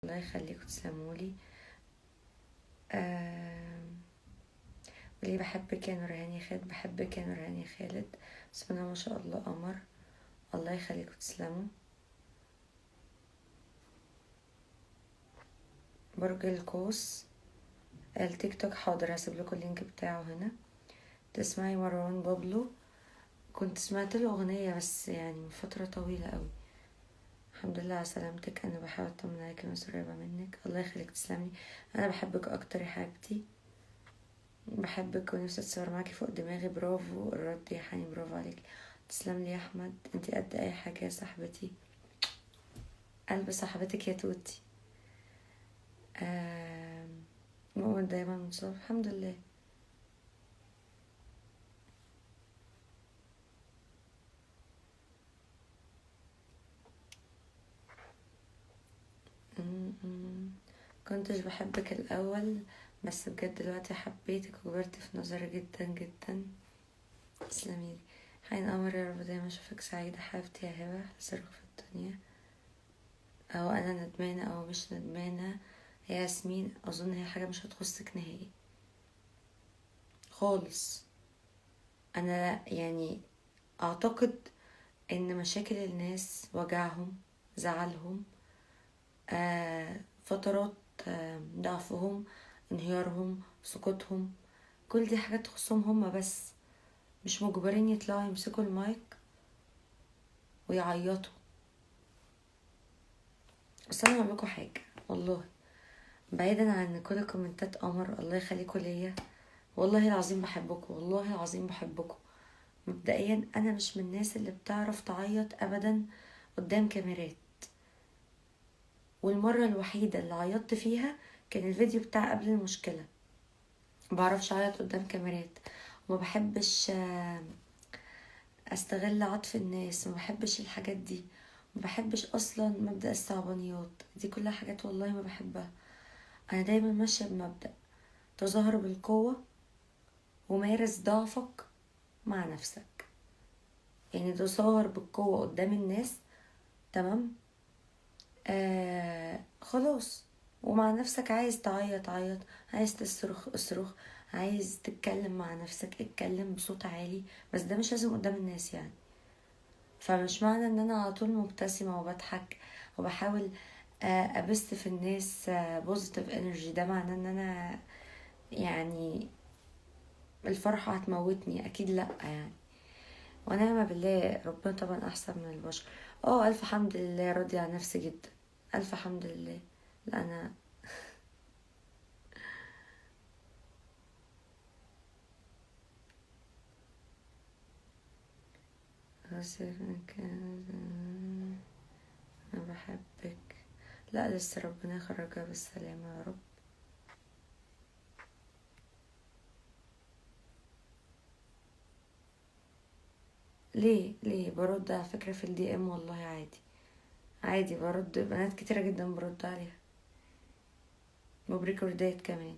الله يخليكوا تسلمولي. وليه بحبك يا نورهاني خالد، بحبك يا نورهاني خالد، بسم الله ما شاء الله قمر، الله يخليكوا تسلموا. برج القوس التيك توك، حاضر هسيب لكم اللينك بتاعه هنا. تسمعي مروان بابلو؟ كنت سمعت له اغنيه بس يعني من فتره طويله قوي. الحمد لله على سلامتك، انا بحاول اطمن عليك، انا قريبه منك، الله يخليك تسلمي. انا بحبك اكتر يا حبيبتي، بحبك ونفسي اتصور معاكي فوق دماغي. برافو الرد يا حني، برافو عليك. تسلم لي يا احمد، انتي قد اي حاجه يا صاحبتي، قلب صاحبتك يا توتي. مؤمن دايما مصاب، الحمد لله. كنتش بحبك الاول بس بجد دلوقتي حبيتك وكبرت في نظري جدا جدا. تسلميلي حين قمر، يا رب دايما اشوفك سعيدة حبيبتي يا هبة، صرخ في الدنيا. او انا ندمانة او مش ندمانة يا ياسمين، اظن هي حاجة مش هتخصك نهائي خالص. انا يعني اعتقد ان مشاكل الناس، وجعهم، زعلهم، فترات ضعفهم، انهيارهم، سقوطهم، كل دي حاجات تخصهم هما بس، مش مجبرين يطلعوا يمسكوا المايك ويعيطوا. بس انا هقول لكم حاجه والله، بعيدا عن كل كومنتات قمر، الله يخليكم ليا، والله العظيم بحبكم، والله العظيم بحبكم. مبدئيا انا مش من الناس اللي بتعرف تعيط ابدا قدام كاميرات، والمره الوحيده اللي عيطت فيها كان الفيديو بتاع قبل المشكله. مبعرفش اعيط قدام كاميرات، وما بحبش استغل عطف الناس، ما بحبش الحاجات دي، ما بحبش اصلا مبدأ الصعبانيات دي، كلها حاجات والله ما بحبها. انا دايما ماشيه بمبدأ تظاهر بالقوه ومارس ضعفك مع نفسك، يعني تظاهر بالقوه قدام الناس، تمام، خلاص، ومع نفسك عايز تعيط عيط، عايز تصرخ اصرخ، عايز تتكلم مع نفسك اتكلم بصوت عالي، بس ده مش لازم قدام الناس يعني. فمش معنى ان انا على طول مبتسمة وبضحك وبحاول ابث في الناس بوزيتيف انرجي، ده معناه ان انا يعني الفرحة هتموتني، اكيد لا يعني. ونعم بالله، ربنا طبعا احسن من البشر. الف حمد لله، راضية عن نفسي جدا، الف حمد لله. لا انا انا بحبك، لا لسه، ربنا يخرجها بالسلامة يا رب. ليه برد على فكرة في الدي ام، والله عادي، عادي برد، بنات كتيرة جدا برد عليها وبريكوردات كمان.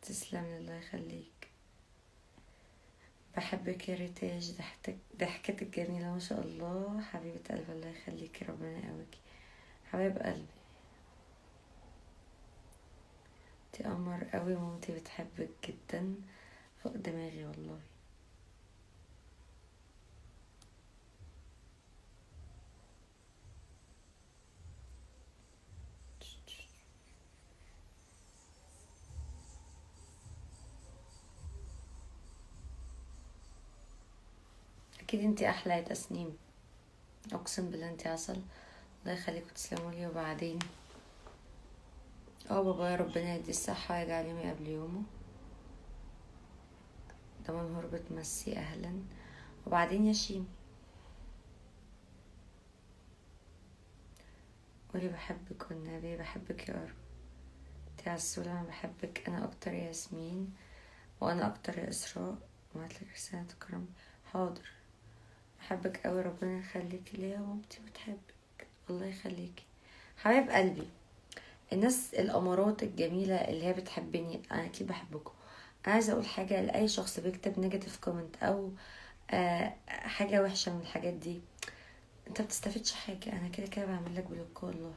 تسلم لي، الله يخليك. بحبك يا ريتاج، ضحكتك جميلة ما شاء الله، حبيبة قلبي، الله يخليكي، ربنا يقويكي حبيب قلبي. انتي قمر قوي، مامتي بتحبك جدا فوق دماغي والله. اكيد انتي احلى يا تسنيم، اقسم بالله انتي عسل، الله يخليكوا تسلموا لي. وبعدين بابا ربنا يدي الصحة ويجعل يومي قبل يومه، ده منهور بتمسي اهلا. وبعدين يا شيم قولي بحبك والنبي، بحبك يا قرب، انتي عسولة، انا بحبك، انا اكتر يا ياسمين، وانا اكتر يا اسراء، وهاتلك رسالة كرم. حاضر، بحبك قوي، ربنا يخليكي ليا، ومامتي بتحبك، الله يخليكي حبايب قلبي. الناس الامارات الجميله اللي هي بتحبني، انا اكيد بحبكم. عايزه اقول حاجه لاي شخص بيكتب نيجاتيف كومنت او حاجه وحشه من الحاجات دي، انت بتستفدش حاجه، انا كده كده بعمل لك بلوك والله،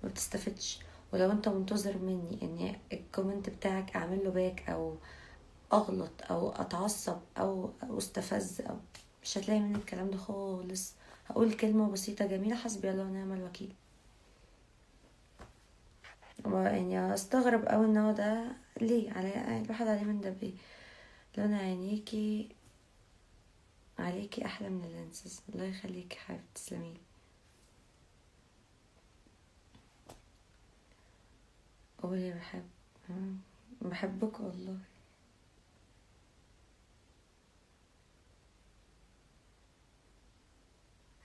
ما بتستفدش. ولو انت منتظر مني ان الكومنت بتاعك اعمل له باك او اغلط او اتعصب او استفز او، مش هتلاقي مني الكلام ده خالص. هقول كلمة بسيطة جميلة، حسبي الله ونعم الوكيل. يعني استغرب اوي ان هو ده ليه على يعني الواحد عليه من ده بايه. لون عينيكي عليكي احلى من اللينسز، الله يخليكي حبيبتي تسلميلي. قولي بحب. بحبك والله.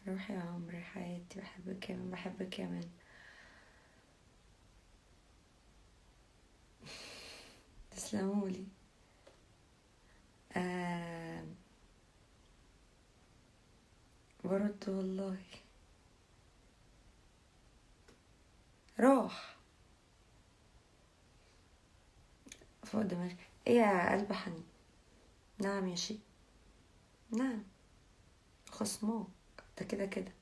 روحي يا عمري حياتي، بحبك كمان بحبك كمان. تسلمولي. آه برد والله. راح فوق دماغي. ايه يا قلب حنين؟ نعم يا شي. نعم. خصماك ده كده كده.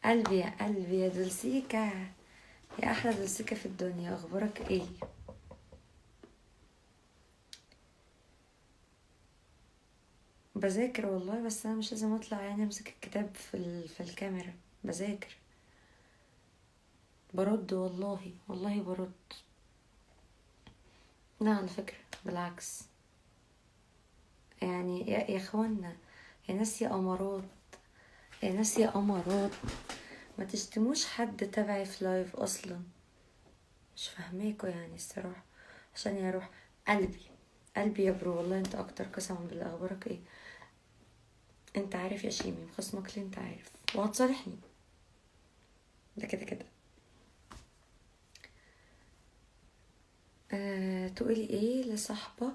قلبي يا قلبي يا دولسيكا، يا احلى دولسيكا في الدنيا، اخبارك ايه؟ بذاكر والله، بس انا مش لازم اطلع يعني امسك الكتاب في الكاميرا. بذاكر. برد والله، والله برد. لا على فكرة بالعكس. يعني يا اخوانا، يا ناس يا امارات، يا ناس يا امارات، ما تشتموش حد تبعي في لايف اصلا. مش فاهماكوا يعني الصراحة. عشان يروح قلبي. قلبي يا برو، والله انت اكتر قسما بالله. اخبارك ايه؟ انت عارف يا شيمي مخصمك ليه، انت عارف وهتصالحني. ده كده كده. تقولي ايه لصاحبة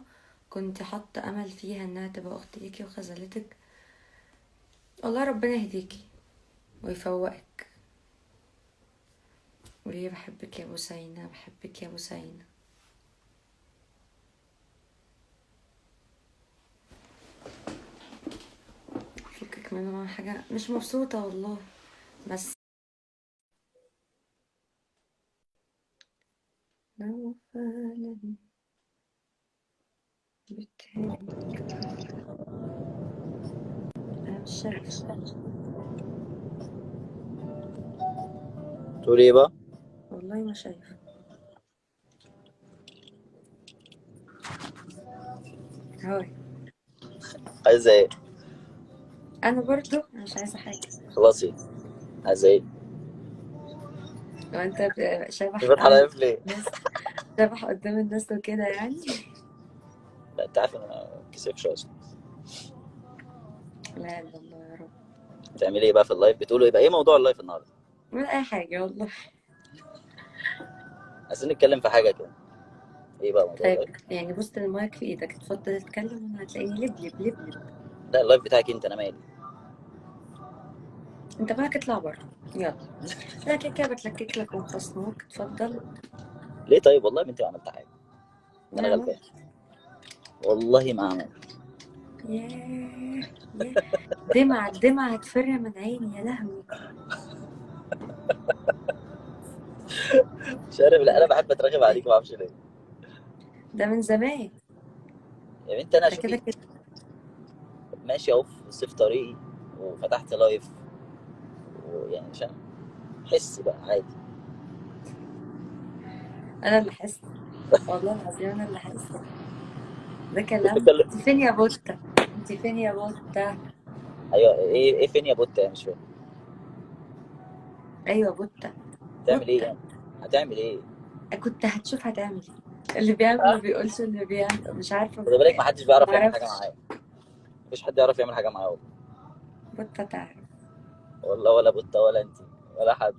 كنت حاطة امل فيها انها تبقى اخت ليكي وخذلتك؟ والله ربنا يهديكي ويفوقك. وليه بحبك يا بوسينة، بحبك يا بوسينة. فكك منه حاجة، مش مبسوطة والله. بس لو فعلا بتهديك، انا مش شايفة. تقول ايه بقى؟ والله ما شايفة. هاي. عايزه ايه؟ انا برضو أنا مش عايزة حاجة. خلاصي. عايزه ايه؟ لو انت انت شبح فاتحه قدام لايف ليه؟ الناس، شبح قدام الناس وكده يعني. لا انت عارف ان انا ما بكسفش اصلا. لا الا الله يا رب. بتعملي ايه بقى في اللايف؟ بتقولوا يبقى ايه موضوع اللايف النهارده؟ ولا اي حاجة والله. عايزين نتكلم في حاجه كده. ايه بقى موضوع طيب اللايف؟ يعني بص المايك في ايدك، اتفضل اتكلم وانا هتلاقيني لبلب لبلب. لا اللايف بتاعك انت، انا مالي. انت مالك، اطلع بره. يلا. لا كده كده بتلكك لك ومخصموك، اتفضل. ليه طيب؟ والله ما انت ما عملت حاجه. انا ما غلبان. عملت. والله ما عملت. ياه. ياه. الدمعة هتفر من عيني يا لهوي. مش عارف، لا انا بحب اترغب عليك ما اعرفش ليه. ده من زمان. يا بنت انا ده كده شوفي، كده. ماشي اهو في صيف طريقي وفتحت لايف، ويعني عشان احس بقى عادي. انا اللي حاسه، والله العظيم انا اللي حاسه. ده كلام. بتكلم. انت فين يا بوتة؟ انت فين يا بوتة؟ ايوه، ايه فين يا بوتا؟ يعني مش فاهم. ايوه بوتة. هتعمل ايه بوتة. يعني؟ هتعمل ايه؟ كنت هتشوف هتعمل ايه. اللي بيعمل ما بيقولش اللي بيعمل، مش عارفه خد بالك ما حدش بيعرف ما يعمل حاجه اعرفش. معايا. مفيش حد يعرف يعمل حاجه معايا والله. بوتة تعرف. والله ولا بوتا ولا انت ولا حد.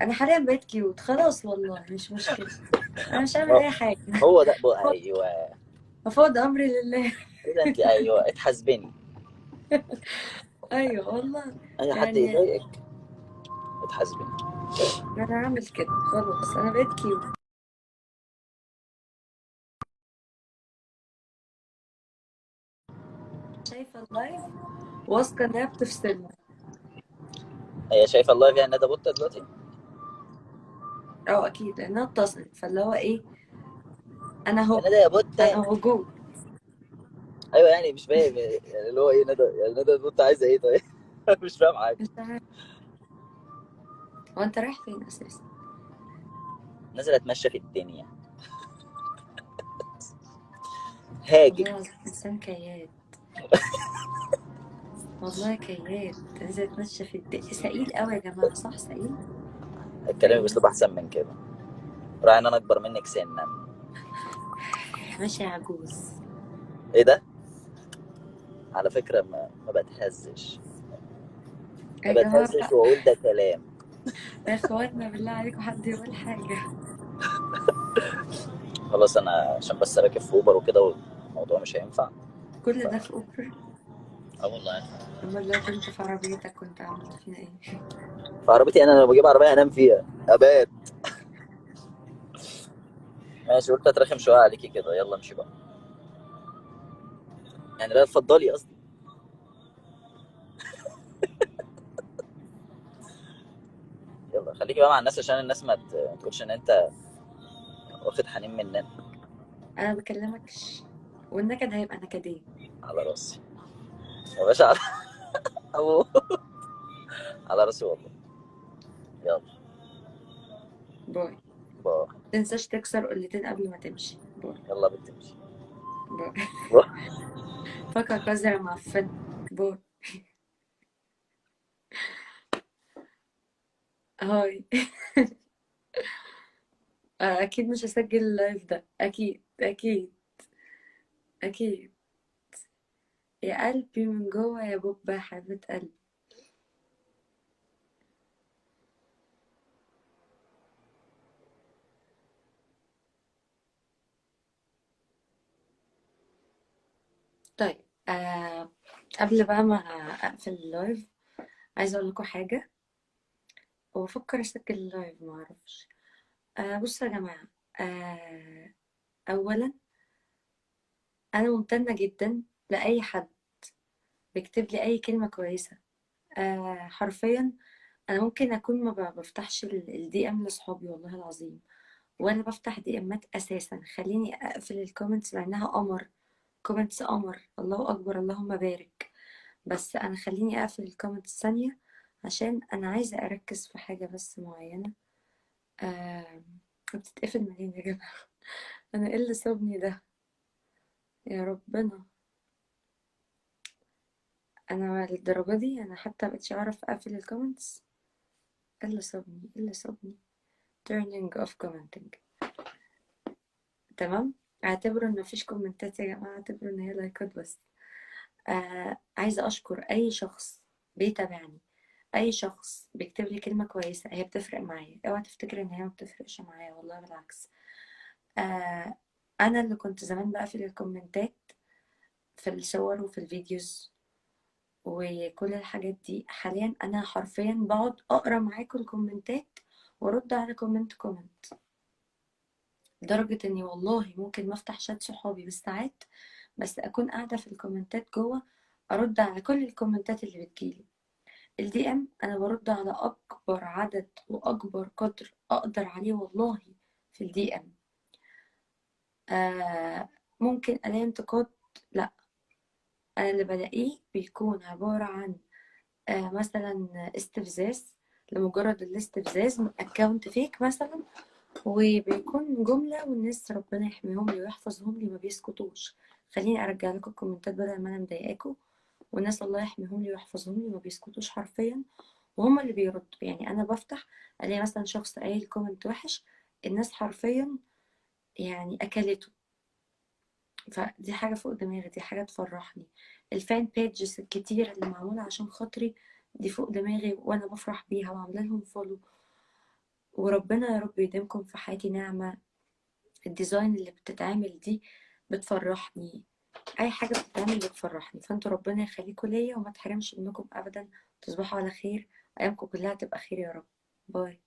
انا حاليا بقيت كيوت خلاص والله، مش مشكله. انا مش هعمل هو اي حاجه. هو ده بقى، ايوه. افوض امري لله. كده انت ايوه اتحاسبني. ايوه والله. اي حد يعني يضايقك اتحاسبني. انا هعمل كده خلاص، انا بقيت كيوت. شايفه اللايف. واثقه انها بتفصلنا. هي شايفه اللايف يعني ندى بوتة دلوقتي؟ اه اكيد لانها اتصلت، فاللي هو ايه، انا يا اهو، ندى يا بوتة. انا موجود. ايوه يعني مش فاهم يعني اللي هو ايه ندى، يعني ندى بوتة عايزه ايه طيب؟ مش فاهم حاجه. مش عارف، هو انت رايح فين اساسا؟ نازل اتمشى في الدنيا، هاجم. والله العظيم انسان كياد، والله كياد. تنزل تمشي في سئيل قوي يا جماعه، صح سئيل. الكلام سئيل. باسلوب احسن من كده. راعي ان انا اكبر منك سنا. ماشي يا عجوز. ايه ده؟ على فكره ما بتهزش، ما يا بتهزش جماعه، واقول ده كلام. يا اخوانا بالله عليكم حد يقول حاجه. خلاص انا عشان بس راكب في اوبر وكده والموضوع مش هينفع. ف كل ده في اوبر؟ اه والله. اما لو كنت في عربيتك كنت عملت فينا ايه؟ فعربيتي انا لما بجيب عربيه هنام فيها ابات. ماشي، قلت اترخم شويه عليكي كده، يلا امشي بقى. يعني لا اتفضلي قصدي. يلا خليكي بقى مع الناس عشان الناس ما تقولش ان انت واخد حنين مننا. انا بكلمكش، والنكد هيبقى نكدين. على راسي يا باشا، على أبو. على راسي والله. يلا. باي. باي. متنساش تكسر قلتين قبل ما تمشي. باي. يلا بتمشي. باي. باي. فاكهة قذرة معفنة. باي. هاي. اكيد مش هسجل اللايف ده، اكيد اكيد اكيد. يا قلبي من جوه يا بوبا يا حبيبة قلبي. طيب قبل بقى ما اقفل اللايف، عايزه اقول لكم حاجه، وبفكر اسجل اللايف ما اعرفش. بصوا يا جماعه، آه اولا انا ممتنه جدا لاي حد بيكتب لي اي كلمه كويسه. حرفيا انا ممكن اكون ما بفتحش الدي ام لاصحابي والله العظيم، ولا بفتح دي امات اساسا. خليني اقفل الكومنتس مع انها قمر، كومنتس قمر، الله اكبر اللهم بارك. بس انا خليني اقفل الكومنتس ثانيه عشان انا عايزه اركز في حاجه بس معينه. آه بتتقفل منين يا جماعه؟ انا ايه اللي صابني ده يا ربنا؟ انا للدرجه دي انا حتى مبقتش اعرف اقفل الكومنتس؟ ايه اللي صابني، ايه اللي صابني؟ turning off commenting. تمام، اعتبروا ان مفيش كومنتات يا جماعه، اعتبروا ان هي لايكات بس. عايزه اشكر اي شخص بيتابعني، اي شخص بيكتب لي كلمه كويسه، هي بتفرق معايا. اوعى تفتكر ان هي ما بتفرقش معايا، والله بالعكس. آه انا اللي كنت زمان بقفل الكومنتات في الصور وفي الفيديوز وكل الحاجات دي، حاليا انا حرفيا بقعد اقرا معاكم الكومنتات وارد على كومنت. لدرجة اني والله ممكن ما افتح شات صحابي بالساعات، بس اكون قاعدة في الكومنتات جوه ارد على كل الكومنتات اللي بتجيلي. الدي ام انا برد على اكبر عدد واكبر قدر اقدر عليه والله في الدي ام. ممكن الاقي انتقاد، لا، انا اللي بلاقيه بيكون عبارة عن مثلا استفزاز، لمجرد الاستفزاز من اكونت فيك مثلا، وبيكون جملة والناس ربنا يحميهم لي ويحفظهم لي ما بيسكتوش. خليني ارجع لكم الكومنتات بدل ما انا مضايقاكم. والناس الله يحميهم لي ويحفظهم لي ما بيسكتوش حرفيا، وهم اللي بيردوا. يعني انا بفتح الاقي مثلا شخص قايل كومنت وحش، الناس حرفيا يعني اكلته. فدي حاجة فوق دماغي، دي حاجة تفرحني. الفان بيجز الكتير اللي معمولة عشان خاطري دي فوق دماغي، وانا بفرح بيها وعامله لهم فولو. وربنا يا رب يديمكم في حياتي نعمة. الديزاين اللي بتتعمل دي بتفرحني، اي حاجة بتتعمل بتفرحني. فانتوا ربنا يخليكم ليا وما تحرمش منكم ابدا. تصبحوا على خير، ايامكم كلها تبقى خير يا رب. باي.